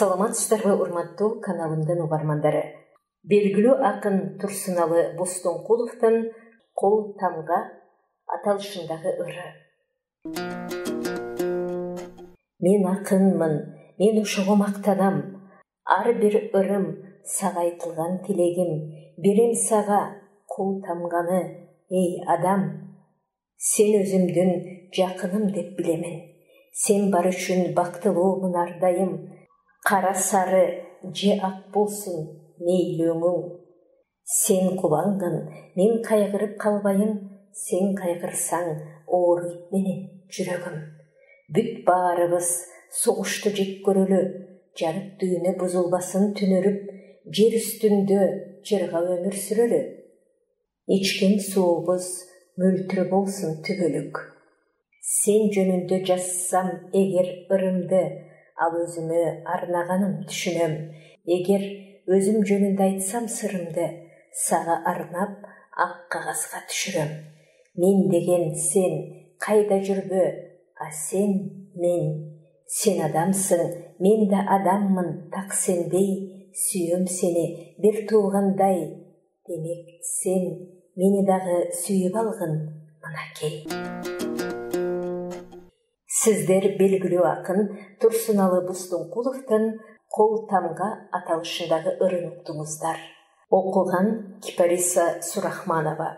Саламатсыздарбы урматтуу каналымдын угармандары. Белгилүү акын Турсуналы Бостонкуловдун «Кол тамга» аталышындагы ыры. Мен акынмын, мен ошого мактанам. Ар бир ырым сага айтылган тилегим. Берем сага кол тамганы, эй адам. Сен өзүмдүн жакыным деп билемин. Сен бар үчүн бактылуумун ардайым. Кара сары же ак болсун мейлүүңүң. Сен кубаңгын, мен кайгырып калбайым. Сен кайгырсаң ооруйт менин жүрөгүм. Бүт баарыбыз согушту жек көрөлү. Жарык дүйнө бузулбасын түнөрүп, жер үстүндө жыргап өмүр сүрөлү. Ичкен суубуз мөлтүрө болсун түгөлүк. Сен жөнүндө жазсам эгер ырымды, ал өзүмө арнаганын түшүнөм. Эгер өзүм жөнүндө айтсам сырымды, сага арнап ак кагазга түшүрөм. Мен деген сен кайда жүрбө, а сен мен. Сен адамсың, мен да адаммын, так сендей. Сүйөм сени бир туугандай. Демек сен мени дагы сүйүп алгын, мынакей. Сиздер белгилүү акын Турсуналы Бостонкуловдун «Кол тамга» аталышындагы ырын уктуңуздар. Окуган Кипариса Сурахманова.